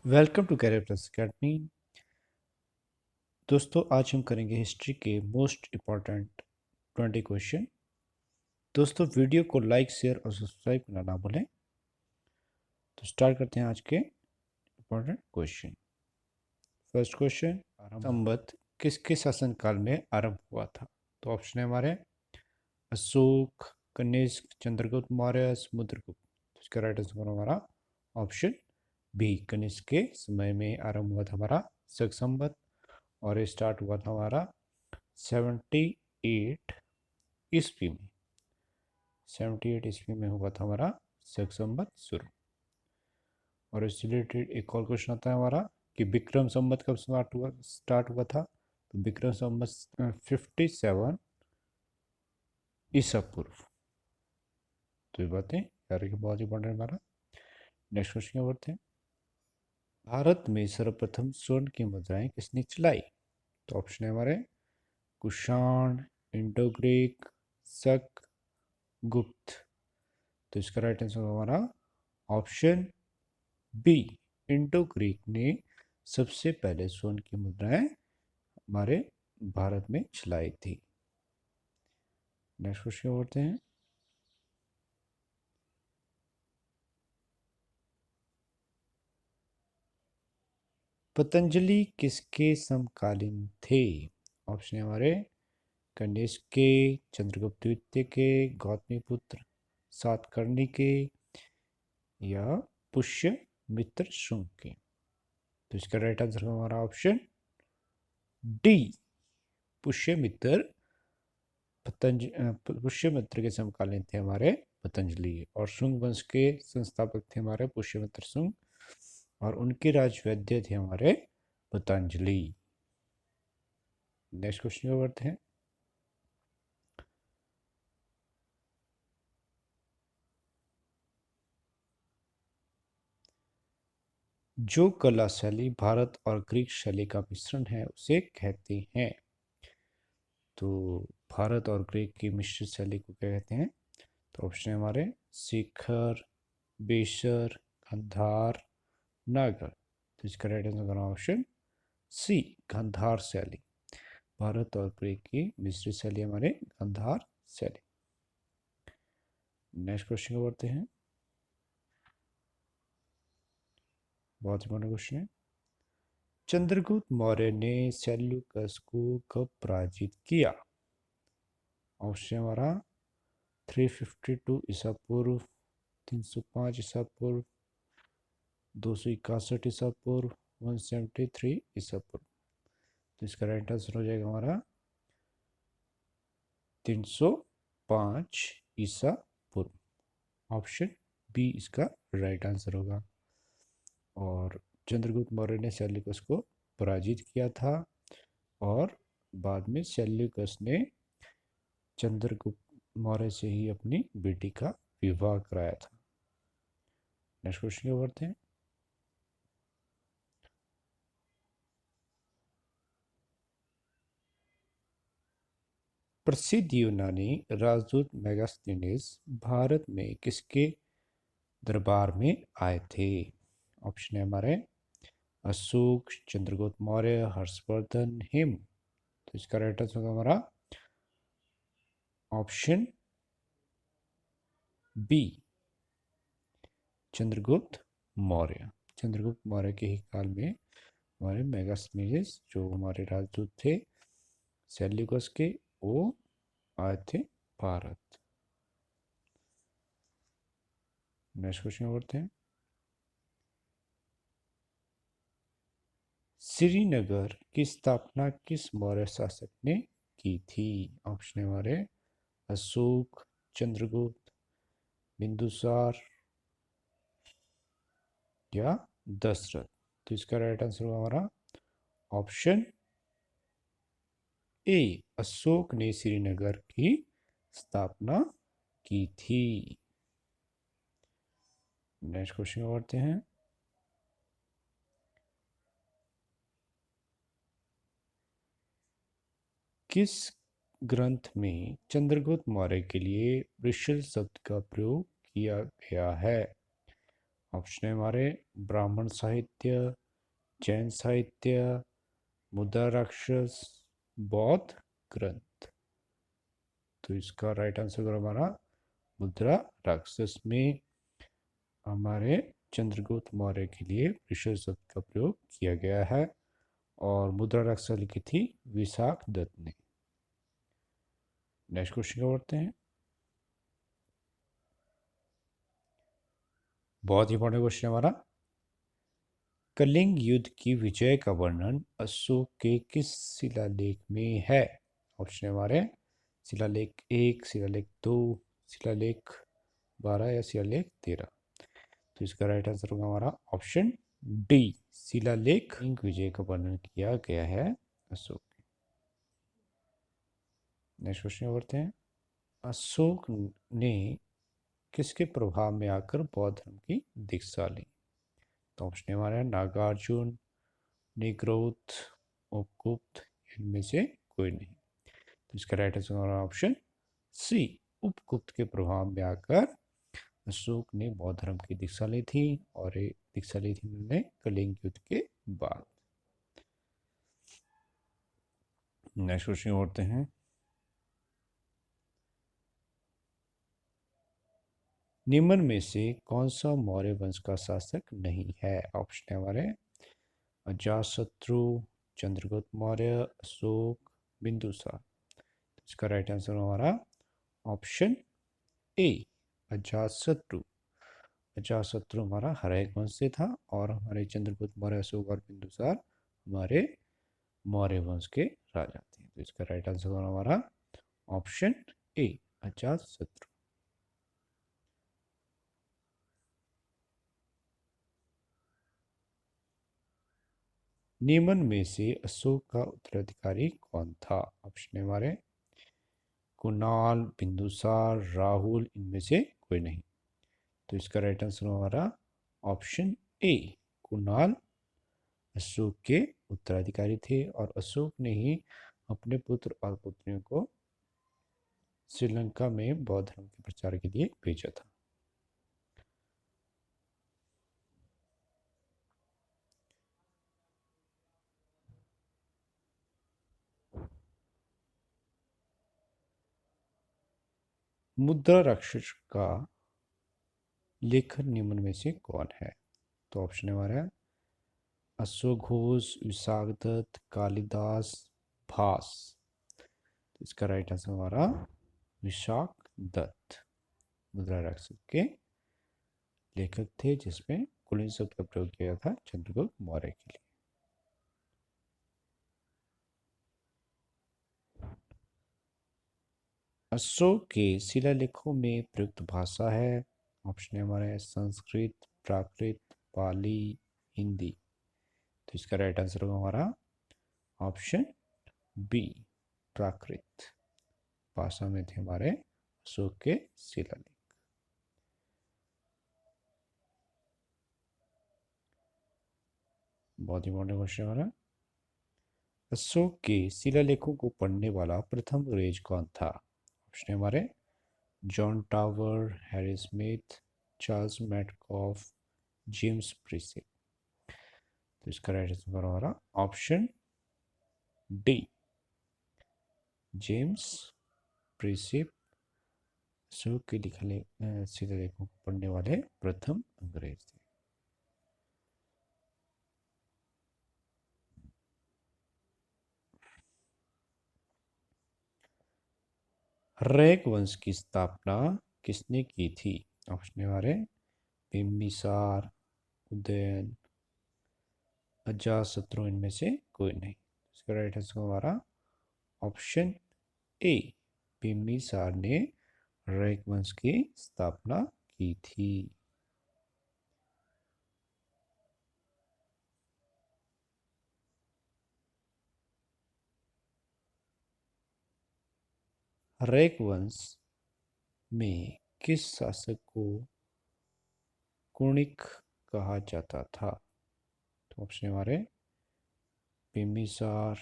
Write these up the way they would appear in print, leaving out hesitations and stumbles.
Welcome to career plus academy. दोस्तों, आज हम करेंगे हिस्ट्री के मोस्ट इम्पॉर्टेंट 20 क्वेश्चन। दोस्तों, वीडियो को लाइक शेयर और सब्सक्राइब करना ना भूलें। तो स्टार्ट करते हैं आज के इम्पॉर्टेंट क्वेश्चन। फर्स्ट क्वेश्चन, संवत किसके शासनकाल में आरंभ हुआ था? तो ऑप्शन है हमारे अशोक, कनिष्क, चंद्रगुप्त मौर्य, समुद्रगुप्त। तो इसका राइट आंसर हमारा ऑप्शन बी, कनिष्क के समय में आरंभ हुआ था हमारा शक संवत। और ये स्टार्ट हुआ था हमारा 78 ईस्वी में। 78 ईस्वी में हुआ था हमारा शक संवत शुरू। और इससे रिलेटेड एक और क्वेश्चन आता है हमारा कि विक्रम संवत कब स्टार्ट हुआ था? तो विक्रम संवत 57 ईसा पूर्व। तो ये बातें यार कि बहुत इंपॉर्टेंट हमारा। नेक्स्ट क्वेश्चन बढ़ते हैं। भारत में सर्वप्रथम स्वर्ण की मुद्राएं किसने चलाई? तो ऑप्शन है हमारे कुषाण, इंडो ग्रीक, शक, गुप्त। तो इसका राइट आंसर हमारा ऑप्शन बी, इंडो ग्रीक ने सबसे पहले स्वर्ण की मुद्राएं हमारे भारत में चलाई थी। नेक्स्ट क्वेश्चन बढ़ते हैं। पतंजलि किसके समकालीन थे? ऑप्शन है हमारे कनिष्क के, चंद्रगुप्त द्वितीय के, गौतमीपुत्र सातकर्णी के, या पुष्यमित्र शुंग के। तो इसका राइट आंसर हमारा ऑप्शन डी, पुष्यमित्र। पुष्यमित्र के समकालीन थे हमारे पतंजलि। और शुंग वंश के संस्थापक थे हमारे पुष्यमित्र शुंग। और उनके राजवैद्य थे हमारे पतंजलि। नेक्स्ट क्वेश्चन को बढ़ते हैं। जो कला शैली भारत और ग्रीक शैली का मिश्रण है उसे कहते हैं? तो भारत और ग्रीक की मिश्रित शैली को क्या कहते हैं? तो ऑप्शन है हमारे शिखर, बेशर, गंधार, नागर। तो इसका right answer option C, Gandhara शैली। भारत और ग्रीक की मिश्रित शैली हमारे गंधार शैली। नेक्स्ट क्वेश्चन को बढ़ते हैं। बहुत इंपॉर्टेंट क्वेश्चन है। चंद्रगुप्त मौर्य ने सेल्यूकस को कब पराजित किया? ऑप्शन हमारा 352 ईसा पूर्व, 305 ईसा पूर्व, 261 ईसा पूर्व, 173 ईसा पूर्व। तो इसका राइट आंसर हो जाएगा हमारा 305 ईसा पूर्व। ऑप्शन बी इसका राइट आंसर होगा। और चंद्रगुप्त मौर्य ने सेल्यूकस को पराजित किया था। और बाद में सेल्यूकस ने चंद्रगुप्त मौर्य से ही अपनी बेटी का विवाह कराया था। नेक्स्ट क्वेश्चन को बढ़ते हैं। प्रसिद्ध यूनानी राजदूत मेगास्थनीज भारत में किसके दरबार में आए थे? ऑप्शन है हमारे अशोक, चंद्रगुप्त मौर्य, हर्षवर्धन, हिम। तो इसका राइट आंसर होगा हमारा ऑप्शन बी, चंद्रगुप्त मौर्य। चंद्रगुप्त मौर्य के ही काल में हमारे मेगास्थनीज जो हमारे राजदूत थे सेल्यूकस के, वो आए थे भारत। नेक्स्ट क्वेश्चन बढ़ते हैं। श्रीनगर की स्थापना किस मौर्य शासक ने की थी? ऑप्शन है हमारे अशोक, चंद्रगुप्त, बिंदुसार, या दशरथ। तो इसका राइट आंसर होगा हमारा ऑप्शन ए, अशोक ने श्रीनगर की स्थापना की थी। नेक्स्ट क्वेश्चन बढ़ते हैं। किस ग्रंथ में चंद्रगुप्त मौर्य के लिए वृषल शब्द का प्रयोग किया गया है? ऑप्शन है हमारे ब्राह्मण साहित्य, जैन साहित्य, मुद्रा राक्षस, बौद्ध ग्रंथ। तो इसका राइट आंसर होगा हमारा मुद्रा राक्षस में हमारे चंद्रगुप्त मौर्य के लिए ऋषभ शब्द का प्रयोग किया गया है और मुद्रा राक्षस लिखी थी विशाख दत्त ने। नेक्स्ट क्वेश्चन को बढ़ते हैं। बहुत इंपॉर्टेंट क्वेश्चन हमारा, कलिंग युद्ध की विजय का वर्णन अशोक के किस शिलालेख में है? ऑप्शन है हमारे शिलालेख 1, शिलालेख 2, शिलालेख 12 या शिलालेख 13। तो इसका राइट आंसर होगा हमारा ऑप्शन डी, शिलालेख विजय का वर्णन किया गया है अशोक। नेक्स्ट क्वेश्चन बढ़ते हैं। अशोक ने किसके प्रभाव में आकर बौद्ध धर्म की दीक्षा ली? तो ऑप्शन हमारा है नागार्जुन, निग्रोथ, उपगुप्त, इनमें से कोई नहीं। तो इसका राइट आंसर हमारा ऑप्शन सी, उपगुप्त के प्रभाव में आकर अशोक ने बौद्ध धर्म की दीक्षा ली थी और ये दीक्षा ली थी उन्होंने कलिंग युद्ध के बाद। नेक्स्ट क्वेश्चन उठते हैं। निम्न में से कौन सा मौर्य वंश का शासक नहीं है? ऑप्शन है हमारे अजातशत्रु, चंद्रगुप्त मौर्य, अशोक, बिंदुसार। इसका राइट आंसर हमारा ऑप्शन ए, अजातशत्रु। अजातशत्रु हमारा हर्यक वंश से था और हमारे चंद्रगुप्त मौर्य, अशोक और बिंदुसार हमारे मौर्य वंश के राजा थे। तो इसका राइट आंसर हमारा ऑप्शन ए, अजातशत्रु। निम्न में से अशोक का उत्तराधिकारी कौन था? ऑप्शन है हमारे कुणाल, बिंदुसार, राहुल, इनमें से कोई नहीं। तो इसका राइट आंसर हमारा ऑप्शन ए, कुणाल अशोक के उत्तराधिकारी थे और अशोक ने ही अपने पुत्र और पुत्रियों को श्रीलंका में बौद्ध धर्म के प्रचार के लिए भेजा था। मुद्रा राक्षस का लेखक निम्न में से कौन है? तो ऑप्शन है हमारा अशोक घोष, विशाख दत्त, कालिदास, भास। तो इसका राइट आंसर हमारा विशाख दत्त मुद्रा राक्षस के लेखक थे, जिसमें कुलीन शब्द का प्रयोग किया था चंद्रगुप्त मौर्य के लिए। अशोक के शिलालेखों में प्रयुक्त भाषा है। ऑप्शन है हमारे संस्कृत, प्राकृत, पाली, हिंदी। तो इसका राइट आंसर होगा हमारा ऑप्शन बी, प्राकृत भाषा में थे हमारे अशोक के शिलालेख। बहुत इंपॉर्टेंट क्वेश्चन हमारा, अशोक के शिलालेखों को पढ़ने वाला प्रथम अंग्रेज कौन था? ऑप्शन हमारे John Tower, Harry Smith, Charles Madcoff, James Prinsep. तो इसका राइट आंसर हमारा option D, James Prinsep Ashoka के लिखे शिलालेखों को पढ़ने वाले प्रथम अंग्रेज थे। हर्यक वंश की स्थापना किसने की थी? ऑप्शन हमारे बिम्बिसार, उदयन, अजातशत्रु, इनमें से कोई नहीं। इसका राइट आंसर हमारा ऑप्शन ए, बिम्बिसार ने हर्यक वंश की स्थापना की थी। हर्यक वंश में किस शासक को कुणिक कहा जाता था? तो ऑप्शन हमारे बिम्बिसार,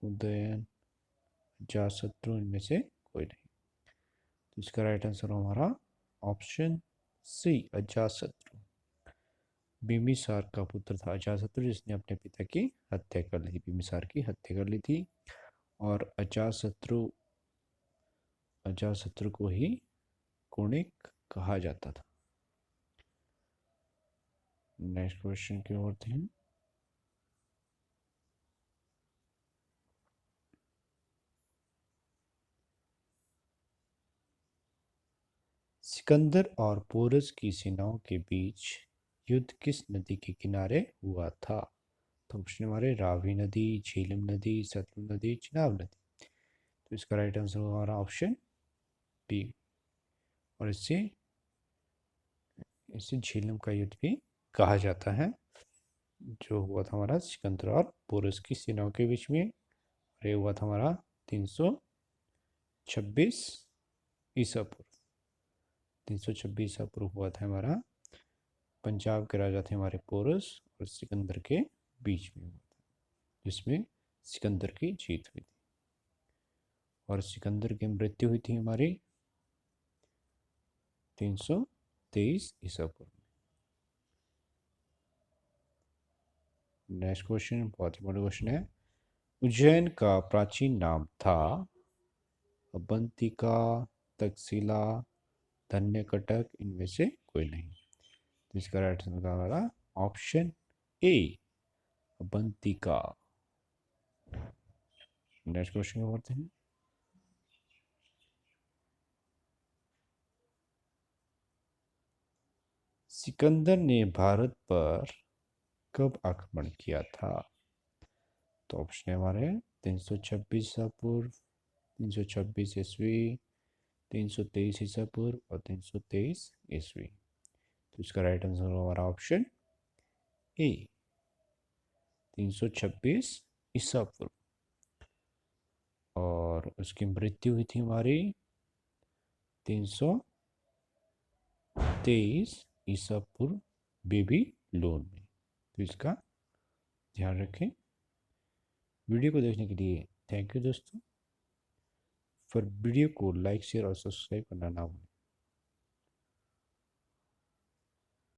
उदयन, अजातशत्रु, इनमें से कोई नहीं। तो इसका राइट आंसर हमारा ऑप्शन सी, अजातशत्रु। बिम्बिसार का पुत्र था अजातशत्रु, जिसने अपने पिता की हत्या कर ली थी। बिम्बिसार की हत्या कर ली थी और अजातशत्रु अजातशत्रु को ही कुणिक कहा जाता था। नेक्स्ट क्वेश्चन की ओर हैं। सिकंदर और पोरस की सेनाओं के बीच युद्ध किस नदी के किनारे हुआ था? तो ऑप्शन हमारे रावी नदी, झेलम नदी, सतलुज नदी, चिनाब नदी। तो इसका राइट आंसर होगा हमारा ऑप्शन बी। और इससे इसे झेलम का युद्ध भी कहा जाता है, जो हुआ था हमारा सिकंदर और पोरस की सेनाओं के बीच में। और ये हुआ था हमारा 326 ईसा पूर्व। 326 ईसा पूर्व हुआ था हमारा। पंजाब के राजा थे हमारे पोरस और सिकंदर के बीच में हुआ था, जिसमें सिकंदर की जीत हुई थी और सिकंदर की मृत्यु हुई थी हमारी 323 ईसा पूर्व। नेक्स्ट क्वेश्चन बहुत ही बड़ा क्वेश्चन है। उज्जैन का प्राचीन नाम था अवंतिका, तक्षशिला, धन्यकटक, इनमें से कोई नहीं। तो इसका राइट आंसर हमारा option A, Avantika. Next question को पढ़ते हैं। सिकंदर ने भारत पर कब आक्रमण किया था? तो ऑप्शन है हमारे 326 ईसा पूर्व, 326 ईस्वी, 323 ईसा पूर्व और 323 ईस्वी। तो इसका राइट आंसर हमारा ऑप्शन ए, 326 ईसा पूर्व। और उसकी मृत्यु हुई थी हमारी 323 ईसा पूर्व बेबीलोन में। तो इसका ध्यान रखें। वीडियो को देखने के लिए थैंक यू दोस्तों। फिर वीडियो को लाइक, शेयर और सब्सक्राइब करना ना भूलें।